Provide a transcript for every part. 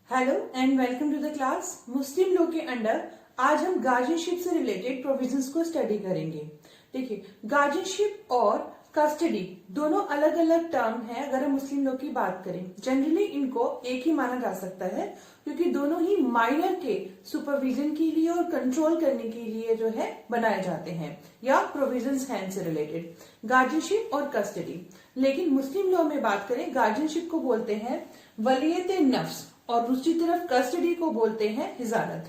Hello and welcome to the class. Muslim law के under आज हम गार्जियनशिप से रिलेटेड प्रोविजंस को स्टडी करेंगे। देखिए, गार्जियनशिप और कस्टडी दोनों अलग अलग टर्म है। अगर हम मुस्लिम लॉ की बात करें, जनरली इनको एक ही माना जा सकता है क्योंकि दोनों ही माइनर के सुपरविजन के लिए और कंट्रोल करने के लिए जो है बनाए जाते हैं या प्रोविजंस हैं से रिलेटेड, गार्जियनशिप और कस्टडी। लेकिन मुस्लिम लॉ में बात करें, गार्जियनशिप को बोलते हैं वलीयत नफ्स और दूसरी तरफ कस्टडी को बोलते हैं हिजानत।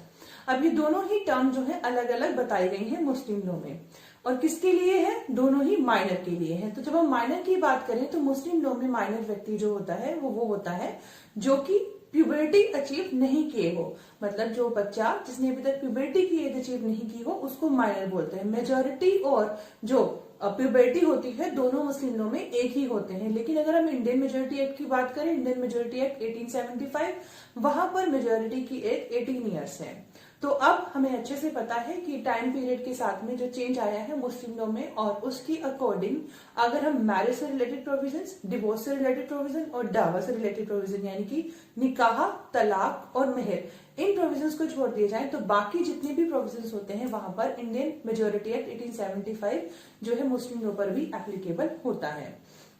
अब ये दोनों ही टर्म जो है अलग अलग बताई गई हैं मुस्लिम लॉ में, और किसके लिए है? दोनों ही माइनर के लिए है। तो जब हम माइनर की बात करें तो मुस्लिम लॉ में माइनर व्यक्ति जो होता है वो होता है जो कि प्यूबर्टी अचीव नहीं किए हो, मतलब जो बच्चा जिसने अभी तक प्यूबर्टी की एज अचीव नहीं की हो उसको माइनर बोलते हैं। मेजॉरिटी और जो प्यूबर्टी होती है दोनों मुस्लिम लॉ में एक ही होते हैं। लेकिन अगर हम इंडियन मेजॉरिटी एक्ट की बात करें, इंडियन मेजॉरिटी एक्ट 1875, वहां पर मेजॉरिटी की एज 18 ईयर्स है। तो अब हमें अच्छे से पता है कि टाइम पीरियड के साथ में जो चेंज आया है मुस्लिम लॉ में, और उसके अकॉर्डिंग अगर हम मैरिज से रिलेटेड प्रोविजंस, डिवोर्स से रिलेटेड प्रोविजन और डावा से रिलेटेड प्रोविजन यानी कि निकाह, तलाक और मेहर, इन प्रोविजंस को छोड़ दिए जाए तो बाकी जितने भी प्रोविजंस होते हैं वहां पर इंडियन मेजॉरिटी एक्ट 1875 जो है मुस्लिम लॉ पर भी एप्लीकेबल होता है।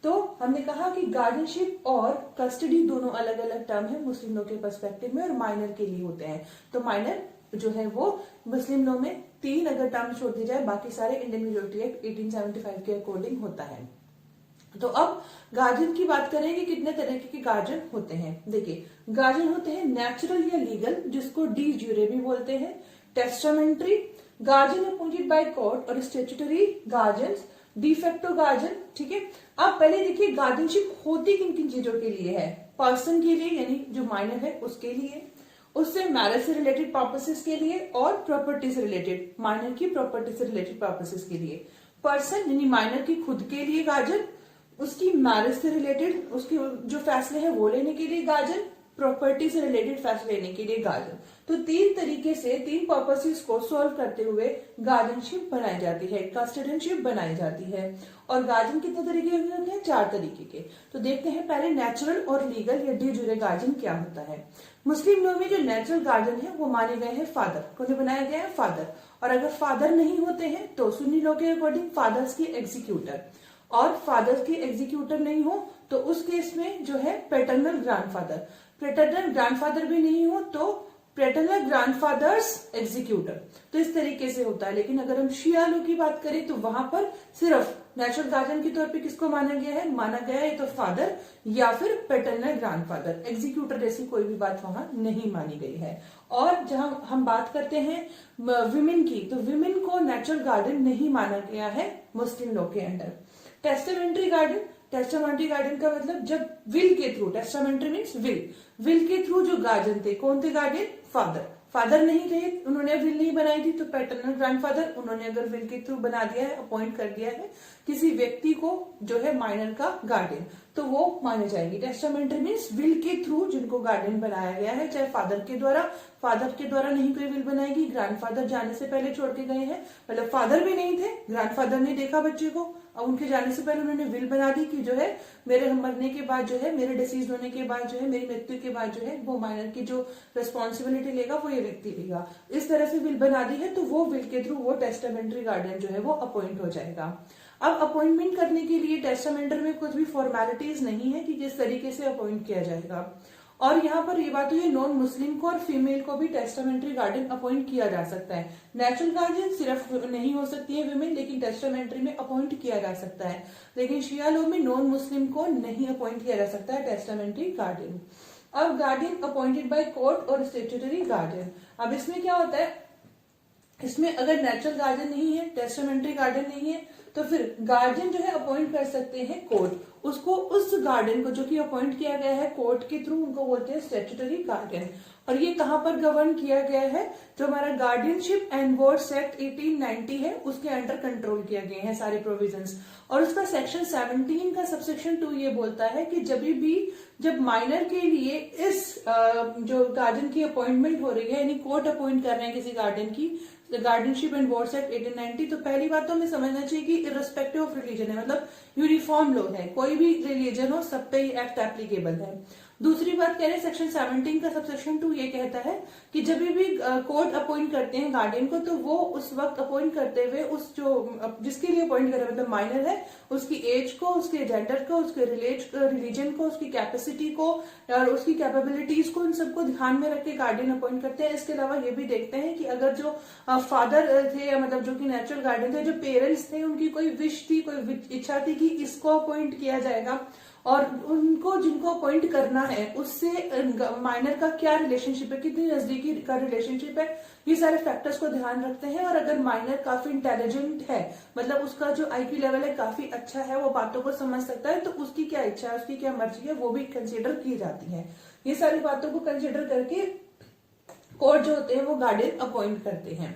तो हमने कहा कि गार्डियनशिप और कस्टडी दोनों अलग अलग टर्म है मुस्लिम लॉ के पर्सपेक्टिव में और माइनर के लिए होते हैं। तो माइनर जो है वो मुस्लिम लॉ में 3 अगर टर्म छोड़ दिए जाए, बाकी सारे इंडियन मेजॉरिटी एक्ट 1875 के अकॉर्डिंग होता है। तो अब गार्जियन की बात करेंगे, कितने तरीके के गार्जियन होते हैं। देखिए, गार्जियन होते हैं नेचुरल या लीगल, जिसको डी ज्यूरे भी बोलते हैं, testamentary, guardian appointed by court और स्टैट्यूटरी गार्जियंस, डिफेक्टो गार्जियन। ठीक है, अब पहले देखिए गार्जियनशिप होती किन किन चीजों के लिए है। पर्सन के लिए यानी जो माइनर है उसके लिए, उससे मैरिज से रिलेटेड पर्पसेस के लिए और प्रॉपर्टी से रिलेटेड, माइनर की प्रॉपर्टी से रिलेटेड पर्पसेस के लिए। पर्सन यानी माइनर की खुद के लिए गार्जियन, उसकी मैरिज से रिलेटेड उसके जो फैसले हैं वो लेने के लिए गार्जियन, प्रॉपर्टी से रिलेटेड फैसले लेने के लिए गार्जियन। तो 3 तरीके से 3 पर्पसेस को सॉल्व करते हुए गार्जियनशिप बनाई जाती है, कस्टोडियनशिप बनाई जाती है। और गार्जियन कितने तरीके के होते हैं? 4 तरीके के। तो देखते हैं पहले नेचुरल और लीगल या डी जुरे गार्जियन क्या होता है। मुस्लिम लॉ में जो नेचुरल गार्जियन है वो माने गए हैं फादर, उन्हें बनाया गया है फादर। और अगर फादर नहीं होते हैं तो सुन्नी लॉ के अकॉर्डिंग फादर्स की एग्जीक्यूटर, और फादर के एग्जीक्यूटर नहीं हो तो उस केस में जो है पैटर्नल ग्रैंडफादर, पैटर्नल ग्रैंडफादर भी नहीं हो तो पैटर्नल ग्रैंडफादर्स एग्जीक्यूटर। तो इस तरीके से होता है। लेकिन अगर हम शिया लॉ की बात करें तो वहां पर सिर्फ नेचुरल गार्जियन के तौर पे किसको माना गया है? माना गया है तो फादर या फिर पैटर्नल ग्रैंडफादर, एग्जीक्यूटर जैसी कोई भी बात वहां नहीं मानी गई है। और जहां हम बात करते हैं विमेन की, तो विमेन को नेचुरल गार्जियन नहीं माना गया है मुस्लिम लॉ के under. Testamentary guardian, testamentary guardian का मतलब जब विल के थ्रू, टेस्टामेंट्री मीन्स विल के थ्रू जो गार्जियन थे, कौन थे गार्डियन? फादर। फादर नहीं थे, उन्होंने विल नहीं बनाई थी तो पैटर्नल ग्रैंडफादर, उन्होंने अगर विल के थ्रू बना दिया है, अपॉइंट कर दिया है किसी व्यक्ति को जो है माइनर का गार्डियन, तो वो माने जाएगी। टेस्टामेंट्री मीन्स विल के थ्रू जिनको गार्डियन बनाया गया है, चाहे फादर के द्वारा नहीं कोई विल बनाएगी, ग्रैंडफादर जाने से पहले छोड़ के गए हैं, मतलब फादर भी नहीं थे, ग्रैंडफादर ने देखा बच्चे को, अब उनके जाने से पहले उन्होंने विल बना दी कि जो है मेरे मरने के बाद जो है, मेरे डिसीज होने के बाद जो है, मेरी मृत्यु के बाद जो है वो माइनर की जो रिस्पॉन्सिबिलिटी लेगा वो ये व्यक्ति लेगा। इस तरह से विल बना दी है तो वो विल के थ्रू वो टेस्टामेंट्री गार्डियन जो है वो अपॉइंट हो जाएगा। अब अपॉइंटमेंट करने के लिए टेस्टामेंटर में कुछ भी फॉर्मेलिटीज नहीं है कि किस तरीके से अपॉइंट किया जाएगा। और यहाँ पर ये बात हुई है, नॉन मुस्लिम को और फीमेल को भी टेस्टामेंट्री गार्डियन अपॉइंट किया जा सकता है। नेचुरल गार्डियन सिर्फ नहीं हो सकती है विमेन, लेकिन टेस्टामेंट्री में अपॉइंट किया जा सकता है। लेकिन शिया लॉ में नॉन मुस्लिम को नहीं अपॉइंट किया जा सकता है टेस्टामेंट्री गार्डियन। अब गार्डियन अपॉइंटेड बाय कोर्ट और स्टैट्यूटरी गार्डियन, अब इसमें क्या होता है, इसमें अगर नेचुरल गार्डियन नहीं है, टेस्टामेंट्री गार्डियन नहीं है, तो फिर गार्डियन जो है अपॉइंट कर सकते हैं कोर्ट, उसको उस गार्डियन को जो कि अपॉइंट किया गया है कोर्ट के थ्रू, उनको बोलते हैं स्टैट्यूटरी गार्डियन। और ये कहां पर गवर्न किया गया है? जो हमारा गार्डियनशिप एंड वर्ड्स एक्ट 1890 है उसके अंडर कंट्रोल किया गए हैं सारे प्रोविजंस। और उसका सेक्शन 17 का सबसेक्शन 2 ये बोलता है कि जब माइनर के लिए इस जो गार्डियन की अपॉइंटमेंट हो रही है, यानी कोर्ट अपॉइंट कर रहे हैं किसी गार्डियन की, गार्डियनशिप एंड वर्ड्स एक्ट 1890, तो पहली बात तो हमें समझना चाहिए कि इर्रेस्पेक्टिव ऑफ रिलीजन है, मतलब यूनिफॉर्म लॉ है, कोई भी रिलीजन हो सब पे ये एक्ट एप्लीकेबल है। दूसरी बात कह रहे हैं सेक्शन 17 का सबसेक्शन 2 ये कहता है कि जब भी कोर्ट अपॉइंट करते हैं गार्डियन को, तो वो उस वक्त अपॉइंट करते हुए उस जो जिसके लिए अपॉइंट कर रहे हैं, मतलब माइनर है, उसकी एज को, उसके जेंडर को, उसके रिलीजन को, उसकी कैपेसिटी को और उसकी कैपेबिलिटीज को, इन सबको ध्यान में रख के गार्डियन अपॉइंट करते हैं। इसके अलावा ये भी देखते हैं कि अगर जो फादर थे या मतलब जो कि नेचुरल गार्डियन थे, जो पेरेंट्स थे, उनकी कोई विश थी, कोई इच्छा थी कि इसको अपॉइंट किया जाएगा और उनको जिनको अपॉइंट करना है उससे माइनर का क्या रिलेशनशिप है, कितनी नजदीकी का रिलेशनशिप है, ये सारे फैक्टर्स को ध्यान रखते हैं। और अगर माइनर काफी इंटेलिजेंट है, मतलब उसका जो आईक्यू लेवल है काफी अच्छा है, वो बातों को समझ सकता है, तो उसकी क्या इच्छा है, उसकी क्या मर्जी है, वो भी कंसिडर की जाती है। ये सारी बातों को कंसिडर करके कोर्ट जो होते हैं वो गार्डियन अपॉइंट करते हैं।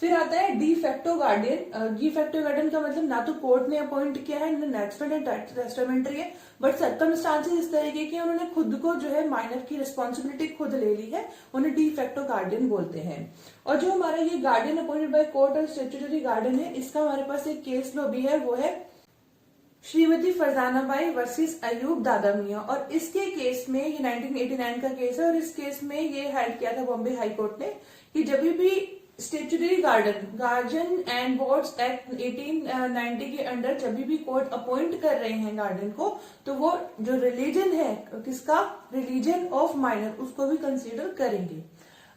फिर आता है de facto guardian. De facto guardian का मतलब ना तो कोर्ट ने अपॉइंट किया है, ना नेचुरल एंड टेस्टामेंट्री है, बट सर्कमस्टांसेस इस तरीके के उन्होंने खुद को जो है माइनर की रिस्पॉन्सिबिलिटी खुद ले ली है, उन्हें डी फैक्टो गार्डियन बोलते हैं। और जो हमारा ये गार्डियन अपॉइंटेड बाय कोर्ट और स्टैट्यूटरी गार्डियन है, इसका हमारे पास एक केस लो भी है, वो है श्रीमती फरजाना बाई वर्सेस अयूब दादा मियां। और इसके केस में, ये 1989 का केस है, और इस केस में ये हेल्ड किया था बॉम्बे हाई कोर्ट ने कि जब भी statutory guardian and boards act 1890 के अंडर जब भी कोर्ट अपॉइंट कर रहे हैं गार्डियन को, तो वो जो रिलीजन है, किसका, रिलीजन ऑफ माइनर, उसको भी कंसीडर करेंगे।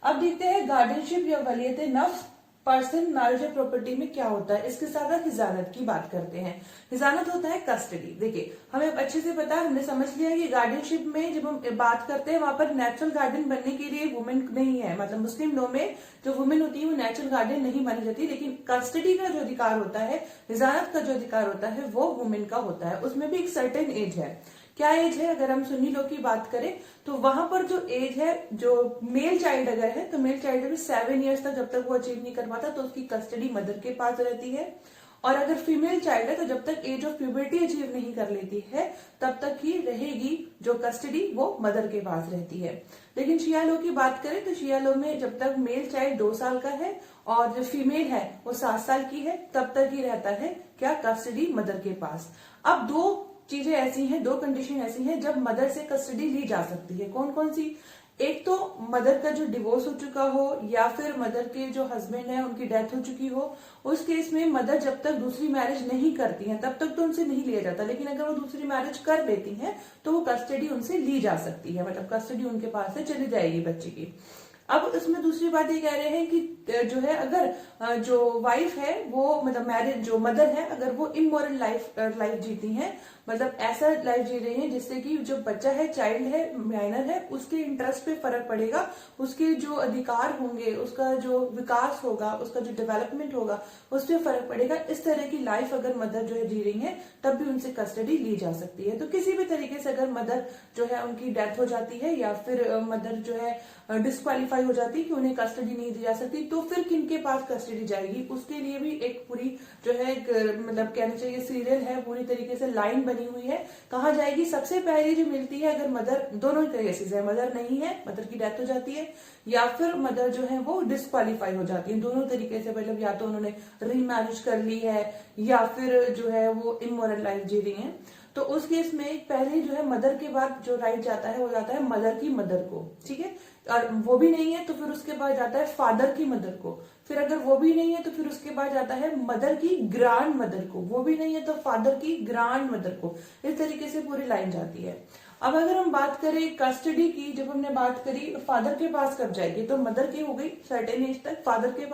अब देखते हैं गार्डियनशिप या वलीयत नफ्स पर्सन मैरिज और प्रॉपर्टी में क्या होता है। इसके साथ हिजानत की बात करते हैं। हिजानत होता है कस्टडी। देखिए, हमें अच्छे से पता है, हमने समझ लिया कि गार्डियनशिप में जब हम बात करते हैं, वहां पर नेचुरल गार्डियन बनने के लिए वुमेन नहीं है, मतलब मुस्लिम लॉ में जो वुमेन होती है वो नेचुरल गार्डियन नहीं मानी जाती, लेकिन कस्टडी का जो अधिकार होता है, हिजानत का जो अधिकार होता है, वो वुमेन का होता है। उसमें भी एक सर्टेन एज है। क्या एज है? अगर हम सुन्नी लॉ की बात करें तो वहां पर जो एज है, जो मेल चाइल्ड अगर है तो मेल चाइल्ड अभी 7 ईयर्स तक जब तक वो अचीव नहीं कर पाता तो उसकी कस्टडी मदर के पास रहती है। और अगर फीमेल चाइल्ड है तो जब तक एज ऑफ प्यूबर्टी अचीव नहीं कर लेती है तब तक ही रहेगी जो कस्टडी, वो मदर के पास रहती है। लेकिन शिया लॉ की बात करें तो शिया लॉ में जब तक मेल चाइल्ड 2 साल का है और जो फीमेल है वो 7 साल की है, तब तक ही रहता है क्या, कस्टडी मदर के पास। अब 2 चीजें ऐसी हैं, 2 कंडीशन ऐसी हैं जब मदर से कस्टडी ली जा सकती है। कौन कौन सी? एक तो मदर का जो डिवोर्स हो चुका हो या फिर मदर के जो हस्बैंड है उनकी डेथ हो चुकी हो, उस केस में मदर जब तक दूसरी मैरिज नहीं करती हैं तब तक तो उनसे नहीं लिया जाता, लेकिन अगर वो दूसरी मैरिज कर लेती हैं तो वो कस्टडी उनसे ली जा सकती है, मतलब कस्टडी उनके पास से चली जाएगी बच्चे की। अब इसमें दूसरी बात ये कह रहे हैं कि जो है, अगर जो वाइफ है वो, मतलब मैरिज जो मदर है, अगर वो इमोरल लाइफ जीती हैं, मतलब ऐसा लाइफ जी रही है जिससे कि जो बच्चा है, चाइल्ड है, माइनर है, उसके इंटरेस्ट पे फर्क पड़ेगा, उसके जो अधिकार होंगे, उसका जो विकास होगा, उसका जो डेवलपमेंट होगा, उस पर फर्क पड़ेगा, इस तरह की लाइफ अगर मदर जो है जी रही है तब भी उनसे कस्टडी ली जा सकती है। तो किसी भी तरीके से अगर मदर जो है उनकी डेथ हो जाती है या फिर मदर जो है डिस्क्वालीफाई हो जाती है कि उन्हें कस्टडी नहीं दी जा सकती, तो फिर किनके पास कस्टडी जाएगी, उसके लिए भी एक पूरी जो है मतलब कहना चाहिए सीरियल है, पूरी तरीके से लाइन बनी हुई है। कहाँ जाएगी? सबसे पहले जो मिलती है, अगर मदर, दोनों केसेस है, मदर नहीं है, मदर की डेथ हो जाती है, या फिर मदर जो है वो डिस्क्वालीफाई हो जाती है, दोनों तरीके से, मतलब या तो उन्होंने रीमैरिज कर ली है या फिर जो है वो इमोरल लाइफ जी रही है, तो उस केस में पहले जो है मदर के बाद जो राइट जाता है वो जाता है मदर की मदर को, ठीक है। और वो भी नहीं है तो फिर उसके बाद जाता है फादर की मदर को, फिर अगर वो भी नहीं है तो फिर उसके बाद जाता है मदर की ग्रैंड मदर को, वो भी नहीं है तो फादर की ग्रैंड मदर को, इस तरीके से पूरी लाइन जाती है। अब अगर हम बात करें कस्टडी की, जब हमने बात करी फादर के पास कब जाएगी, तो मदर की हो गई सर्टेन एज तक, फादर के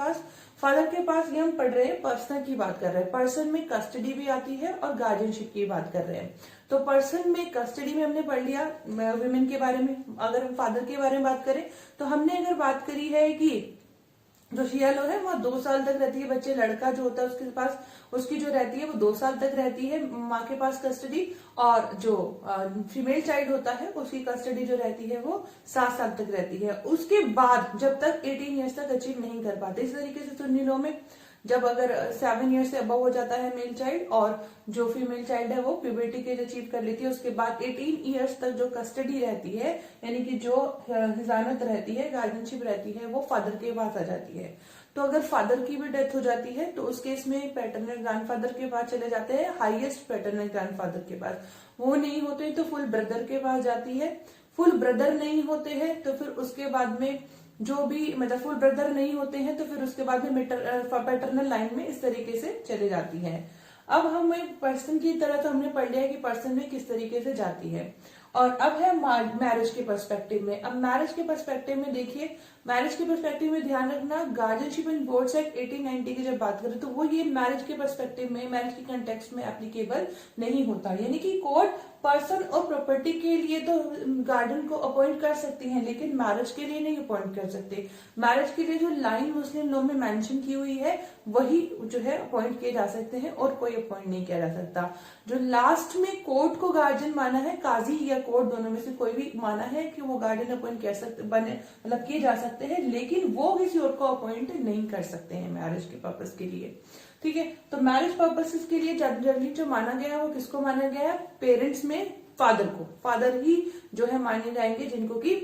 पास ये हम पढ़ रहे हैं, पर्सन की बात कर रहे हैं, पर्सन में कस्टडी भी आती है और गार्जियनशिप की बात कर रहे हैं। तो पर्सन में कस्टडी में हमने पढ़ लिया विमेन के बारे में। अगर हम फादर के बारे में बात करें तो हमने अगर बात करी है कि जो शिया लॉ है वहाँ 2 साल तक रहती है बच्चे, लड़का जो होता है उसके पास, उसकी जो रहती है वो 2 साल तक रहती है माँ के पास कस्टडी, और जो फीमेल चाइल्ड होता है उसकी कस्टडी जो रहती है वो 7 साल तक रहती है। उसके बाद जब तक 18 ईयर्स तक अचीव नहीं कर पाते, इस तरीके से सुन्नी लॉ में जब अगर 7 ईयर्स से अबव हो जाता है मेल चाइल्ड और जो फीमेल चाइल्ड है वो प्यूबर्टी के अचीव कर लेती है, उसके बाद 18 ईयर्स तक जो कस्टडी रहती है, यानी कि जो हिजानत रहती है, गार्जियनशिप रहती है, वो फादर के पास आ जाती है। तो अगर फादर की भी डेथ हो जाती है तो उस केस में पैटर्नल ग्रैंडफादर के पास चले जाते हैं, हाईएस्ट पैटर्नल ग्रैंडफादर के पास। वो नहीं होते तो फुल ब्रदर के पास जाती है, फुल ब्रदर नहीं होते हैं तो फिर उसके बाद में जो भी मतलब फुल ब्रदर नहीं होते हैं तो फिर उसके बाद में पैटर्नल लाइन में इस तरीके से चले जाती है। अब हमें पर्सन की तरह तो हमने पढ़ लिया कि पर्सन में किस तरीके से जाती है। और अब है मैरिज के पर्सपेक्टिव में। अब मैरिज के पर्सपेक्टिव में देखिए, मैरिज के पर्सपेक्टिव में ध्यान रखना, गार्जियनशिप इन बोर्ड्स एक्ट 1890 की जब बात करें तो वो ये मैरिज के पर्सपेक्टिव में, मैरिज के कंटेक्स्ट में एप्लीकेबल नहीं होता। यानी कि कोर्ट पर्सन और प्रॉपर्टी के लिए तो गार्डियन को अपॉइंट कर सकती हैं, लेकिन मैरिज के लिए नहीं अपॉइंट कर सकते। मैरिज के लिए जो लाइन मुस्लिम लॉ में मेंशन की हुई है वही जो है अपॉइंट किए जा सकते हैं और कोई अपॉइंट नहीं किया जा सकता। जो लास्ट में कोर्ट को गार्जियन माना है, काजी या कोर्ट दोनों में से कोई भी माना है कि वो गार्डियन अपॉइंट कर सकते बने मतलब किए जा सकते हैं, लेकिन वो किसी और को अपॉइंट नहीं कर सकते हैं मैरिज के पर्पस के लिए। ठीक है, तो मैरिज पर्पसेस के लिए जनरली जो माना गया है वो किसको माना गया है? पेरेंट्स में फादर को, फादर ही जो है माने जाएंगे, जिनको कि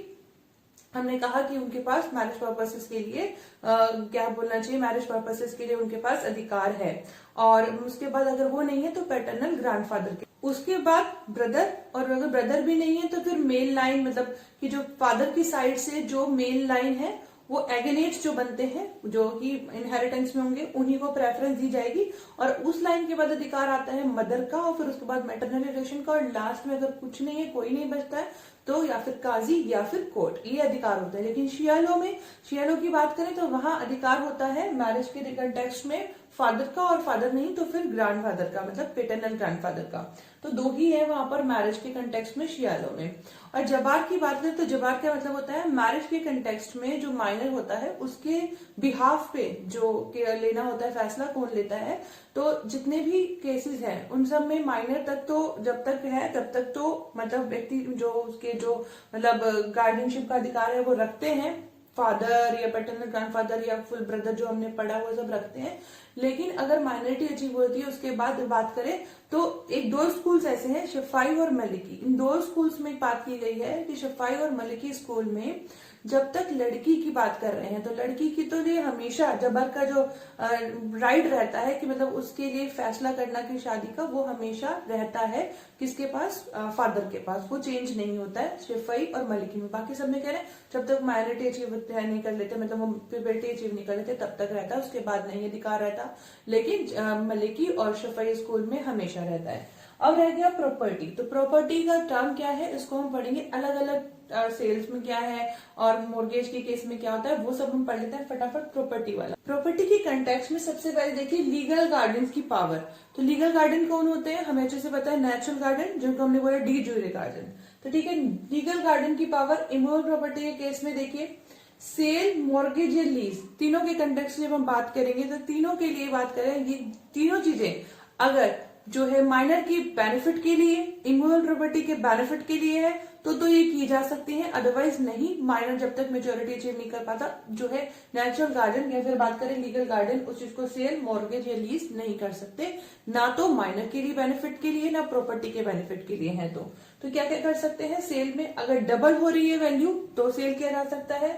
हमने कहा कि उनके पास मैरिज पर्पसेस के लिए क्या बोलना चाहिए, मैरिज पर्पसेस के लिए उनके पास अधिकार है। और उसके बाद अगर वो नहीं है तो पैटर्नल ग्रैंडफादर के, उसके बाद ब्रदर, और अगर ब्रदर भी नहीं है तो फिर मेल लाइन, मतलब कि जो फादर की साइड से जो मेल लाइन है वो एगेनेट्स जो बनते हैं जो कि इनहेरिटेंस में होंगे उन्हीं को प्रेफरेंस दी जाएगी। और उस लाइन के बाद अधिकार आता है मदर का, और फिर उसके बाद मैटरनल रिलेशन का, और लास्ट में अगर कुछ नहीं है, कोई नहीं बचता है, तो या फिर काजी या फिर कोर्ट, ये अधिकार होता है। लेकिन शिया लॉ में, शिया लॉ की बात करें तो वहां अधिकार होता है मैरिज के कंटेक्स्ट में फादर का, और फादर नहीं तो फिर ग्रैंडफादर का, मतलब पेटर्नल ग्रैंडफादर का। तो दो ही है वहां पर मैरिज के कंटेक्स्ट में शिया लॉ में। और जबार की बात करें तो जबार क्या मतलब होता है? मैरिज के कंटेक्स्ट में जो माइनर होता है उसके बिहाफ पे जो लेना होता है फैसला, कौन लेता है। तो जितने भी केसेस हैं उन सब में माइनर तक तो जब तक है तब तक तो मतलब व्यक्ति जो उसके जो मतलब गार्डियनशिप का अधिकार है वो रखते हैं, फादर या पैटर्नल ग्रैंडफादर या फुल ब्रदर जो हमने पढ़ा वो सब रखते हैं। लेकिन अगर माइनॉरिटी अचीव होती है उसके बाद बात करें तो एक दो स्कूल्स ऐसे हैं, शफाई और मलिकी। इन दो स्कूल्स में एक बात की गई है कि शफाई और मलिकी स्कूल में जब तक लड़की की बात कर रहे हैं तो लड़की की तो लिए हमेशा जबर का जो राइट रहता है कि मतलब उसके लिए फैसला करना की शादी का, वो हमेशा रहता है किसके पास? फादर के पास। वो चेंज नहीं होता है शफाई और मलिकी में। बाकी सब में कह रहे हैं जब तक माइनॉरिटी अचीव नहीं कर लेते, मतलब वो प्यूबर्टी अचीव नहीं कर लेते तब तक रहता है, उसके बाद नहीं अधिकार रहता। लेकिन मलिकी और शफाई स्कूल में हमेशा रहता है। अब रह गया प्रॉपर्टी। तो प्रॉपर्टी का टर्म क्या है इसको हम पढ़ेंगे, अलग अलग सेल्स में क्या है और मोर्गेज के केस में क्या होता है वो सब हम पढ़ लेते हैं फटाफट। प्रॉपर्टी वाला, प्रॉपर्टी के कंटेक्स्ट में सबसे पहले देखिए लीगल गार्डियन की पावर। तो लीगल गार्डियन कौन होते हैं? हमें अच्छे से पता है, नेचुरल गार्डियन, जिनको हमने बोला डी ज्यूरे गार्डियन। तो ठीक है, लीगल गार्डियन की पावर इमूवेबल प्रॉपर्टी के केस में देखिए सेल, मॉर्गेज या लीज, तीनों के कंटेक्स्ट में जब हम बात करेंगे तो तीनों के लिए बात करें, ये तीनों चीजें अगर जो है माइनर की बेनिफिट के लिए, इमूवेबल प्रॉपर्टी के बेनिफिट के लिए है तो ये की जा सकती है, अदरवाइज नहीं। माइनर जब तक मेजोरिटी अचीव नहीं कर पाता जो है नेचुरल गार्डियन या फिर बात करें लीगल गार्डियन, उस चीज को सेल, मॉर्गेज या लीज नहीं कर सकते, ना तो माइनर के लिए बेनिफिट के लिए ना प्रॉपर्टी के बेनिफिट के लिए है। तो क्या क्या कर सकते हैं? सेल में अगर डबल हो रही है वैल्यू तो सेल किया जा सकता है।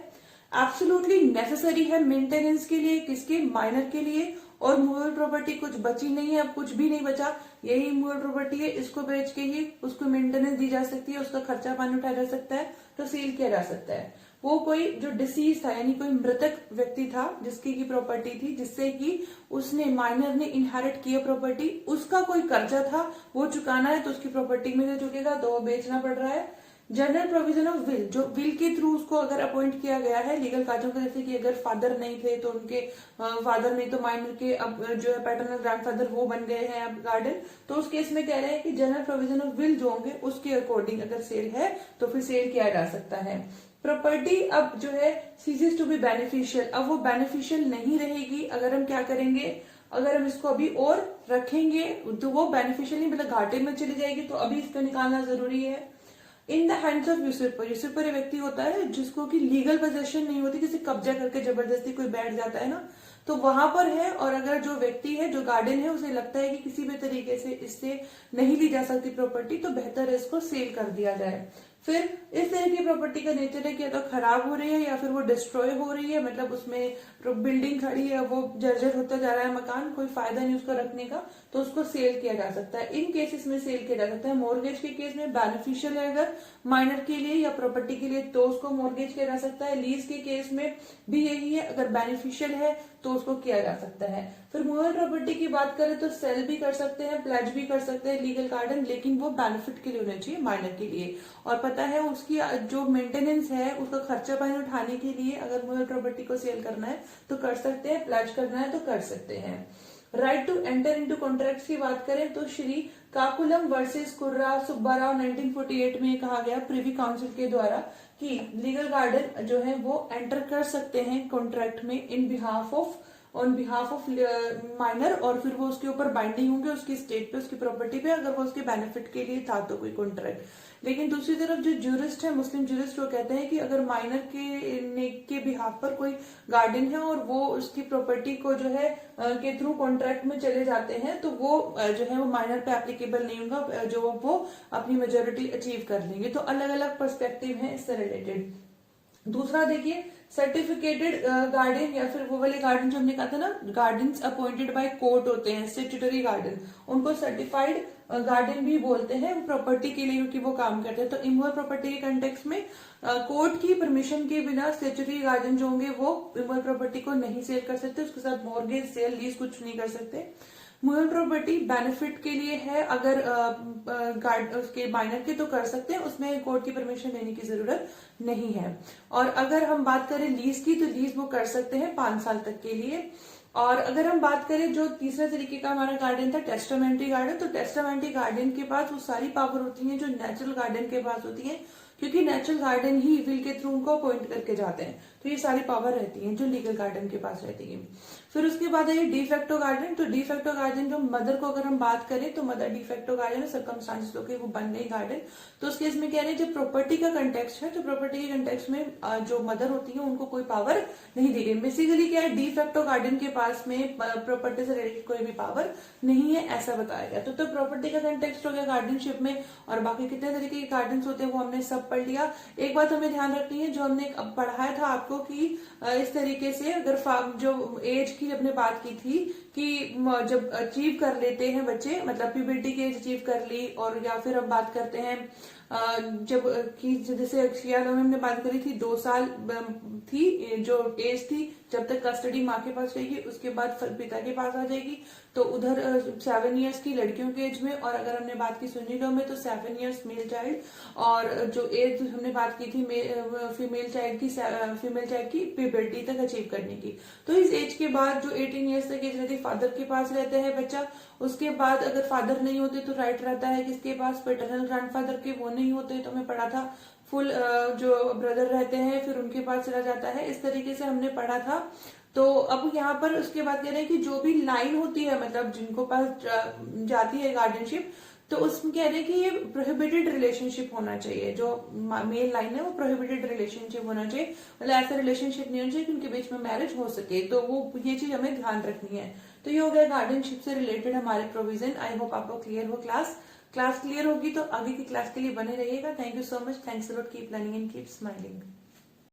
एब्सोल्युटली नेसेसरी है मेंटेनेंस के लिए, किसके? माइनर के लिए। और मूवेबल प्रॉपर्टी कुछ बची नहीं है, अब कुछ भी नहीं बचा, यही मूवेबल प्रॉपर्टी है, इसको बेच के ही उसको मेंटेनेंस दी जा सकती है, उसका खर्चा पानी उठाया जा सकता है, तो सेल किया जा सकता है। वो कोई जो डिसीज था यानी कोई मृतक व्यक्ति था जिसकी की प्रॉपर्टी थी, जिससे कि उसने माइनर ने इनहेरिट किया प्रॉपर्टी, उसका कोई कर्जा था वो चुकाना है तो उसकी प्रॉपर्टी में से चुकेगा, तो वो बेचना पड़ रहा है। जनरल प्रोविजन ऑफ विल, जो विल के थ्रू उसको अगर अपॉइंट किया गया है लीगल काजों को, जैसे कि अगर फादर नहीं थे तो उनके फादर नहीं तो माइनर के अब जो है पैटर्नल ग्रैंडफादर वो बन गए हैं अब गार्डियन, तो उस केस में कह रहे हैं कि जनरल प्रोविजन ऑफ विल जो होंगे उसके अकॉर्डिंग अगर सेल है तो फिर सेल किया जा सकता है। प्रॉपर्टी अब जो है सीजेस टू बी बेनिफिशियल, अब वो बेनिफिशियल नहीं रहेगी अगर हम क्या करेंगे, अगर हम इसको अभी और रखेंगे तो वो बेनिफिशियल नहीं, मतलब घाटे में चली जाएगी, तो अभी इसको निकालना जरूरी है। इन द हैंड्स ऑफ यूसुपर, यूसुपर एक व्यक्ति होता है जिसको कि लीगल पोजेशन नहीं होती, किसी कब्जा करके जबरदस्ती कोई बैठ जाता है ना, तो वहां पर है। और अगर जो व्यक्ति है जो गार्डियन है उसे लगता है कि किसी भी तरीके से इससे नहीं ली जा सकती प्रॉपर्टी, तो बेहतर है इसको सेल कर दिया जाए। फिर इस तरह की प्रॉपर्टी का नेचर है कि या तो खराब हो रही है या फिर वो डिस्ट्रॉय हो रही है, मतलब उसमें बिल्डिंग खड़ी है, वो जर्जर होता जा रहा है मकान, कोई फायदा नहीं उसको रखने का, तो उसको सेल किया जा सकता है। इन केसेस में सेल किया जा सकता है। मॉर्गेज के केस में बेनिफिशियल है अगर माइनर के लिए या प्रॉपर्टी के लिए तो उसको मॉर्गेज किया जा सकता है। लीज के केस में भी यही है, अगर बेनिफिशियल है तो उसको किया जा सकता है। फिर मूवेबल प्रॉपर्टी की बात करें तो सेल भी कर सकते हैं, प्लेज भी कर सकते हैं लीगल गार्डन, लेकिन वो बेनिफिट के लिए होना चाहिए, माइनर के लिए। और पता है उसकी जो मेंटेनेंस है, उसका खर्चा पानी उठाने के लिए अगर मूवेबल प्रॉपर्टी को सेल करना है तो कर सकते हैं, प्लेज करना है तो कर सकते हैं। Right to enter into contracts की बात करें तो श्री काकुलम वर्सेस कुर्रा सुब्बाराव 1948 में कहा गया प्रिवी काउंसिल के द्वारा कि लीगल गार्डन जो है वो एंटर कर सकते हैं कॉन्ट्रैक्ट में ऑन बिहाफ ऑफ माइनर, और फिर वो उसके ऊपर बाइंडिंग होंगे उसकी स्टेट पे, उसकी प्रॉपर्टी पे, अगर वो उसके बेनिफिट के लिए था तो कोई कॉन्ट्रैक्ट। लेकिन दूसरी तरफ जो ज्यूरिस्ट है, मुस्लिम ज्यूरिस्ट, वो कहते हैं कि अगर माइनर के बिहाफ पर कोई गार्डन है और वो उसकी प्रॉपर्टी को जो है के थ्रू कॉन्ट्रैक्ट में चले जाते हैं तो वो जो है वो माइनर पे एप्लीकेबल नहीं होगा, जो वो अपनी मेजोरिटी अचीव कर लेंगे। तो अलग अलग पर्सपेक्टिव है इससे रिलेटेड। दूसरा देखिए, सर्टिफिकेटेड गार्डन या फिर वो वाले गार्डन जो हमने कहा था ना, गार्डन्स अपॉइंटेड बाय कोर्ट होते हैं, स्टैट्यूटरी गार्डन, उनको सर्टिफाइड गार्डन भी बोलते हैं प्रॉपर्टी के लिए, क्योंकि वो काम करते हैं। तो इमूवेबल प्रॉपर्टी के कंटेक्स्ट में कोर्ट की परमिशन के बिना स्टैट्यूटरी गार्डन जो होंगे वो इमूवेबल प्रॉपर्टी को नहीं सेल कर सकते, उसके साथ मॉर्गेज सेल लीज कुछ नहीं कर सकते। मूवेबल प्रॉपर्टी बेनिफिट के लिए है, अगर उसके माइनर के तो कर सकते हैं, उसमें कोर्ट की परमिशन लेने की जरूरत नहीं है। और अगर हम बात करें लीज की, तो लीज वो कर सकते हैं 5 साल तक के लिए। और अगर हम बात करें जो तीसरा तरीके का हमारा गार्डन था टेस्टामेंट्री गार्डन, तो टेस्टामेंट्री गार्डन के पास वो सारी पावर होती है जो नेचुरल गार्डन के पास होती है, क्योंकि नेचुरल गार्डन ही विल के थ्रू उनको अपॉइंट करके जाते हैं, तो ये सारी पावर रहती है जो लीगल गार्डन के पास रहती है। फिर उसके बाद है डिफेक्टो गार्डन। तो डिफेक्टो गार्डन जो मदर को अगर हम बात करें तो मदर डिफेक्टो गार्डन सर्कमस्टांसेस होकर वो बन गई गार्डन, तो उस केस में कह रहे हैं जब प्रॉपर्टी का कंटेक्स्ट है तो प्रॉपर्टी के कंटेक्स्ट में जो मदर होती है उनको कोई पावर नहीं दी गई। बेसिकली क्या है, डिफेक्टो गार्डन के पास में प्रॉपर्टी से रिलेटेड कोई भी पावर नहीं है, ऐसा बताया गया। तो प्रॉपर्टी का कंटेक्स्ट हो गया गार्डनशिप में, और बाकी कितने तरीके के गार्डन होते हैं वो हमने सब पढ़ लिया। एक बात हमें ध्यान रखनी है, जो हमने पढ़ाया था आपको कि इस तरीके से अगर जो एज की हमने बात की थी कि जब अचीव कर लेते हैं बच्चे, मतलब प्यूबर्टी की एज अचीव कर ली, और या फिर हम बात करते हैं जब कि जैसे शियालों में हमने बात करी थी 2 साल थी जो एज थी जब तक कस्टडी माँ के पास रहेगी, उसके बाद पिता के पास आ जाएगी, तो उधर 7 इयर्स की लड़कियों के एज में। और अगर हमने बात की सुन्नी लॉ में तो 7 इयर्स मेल चाइल्ड, और जो एज हमने बात की थी फीमेल चाइल्ड की प्यूबर्टी तक अचीव करने की। तो इस एज के बाद जो 18 इयर्स तक एज रहती है फादर के पास रहता है बच्चा। उसके बाद अगर फादर नहीं होते तो राइट रहता है किसके पास, पैटर्नल ग्रैंडफादर के, वो नहीं होते तो हमें पढ़ा था फुल जो ब्रदर रहते हैं फिर उनके पास चला जाता है। इस तरीके से हमने पढ़ा था। तो अब यहाँ पर उसके बाद कह रहे हैं कि जो भी लाइन होती है, मतलब जिनको पास जाती है गार्डियनशिप, तो उसमें कह रहे हैं कि ये प्रोहिबिटेड रिलेशनशिप होना चाहिए, जो मेल लाइन है वो प्रोहिबिटेड रिलेशनशिप होना चाहिए, मतलब ऐसा रिलेशनशिप नहीं होना चाहिए कि उनके बीच में मैरिज हो सके। तो वो ये चीज हमें ध्यान रखनी है। तो ये हो गया गार्डियनशिप से रिलेटेड हमारे प्रोविजन। आई होप आपको क्लियर हो। क्लास क्लियर होगी तो आगे की क्लास के लिए बने रहिएगा। Thank you so much. Thanks a lot. Keep learning and keep smiling.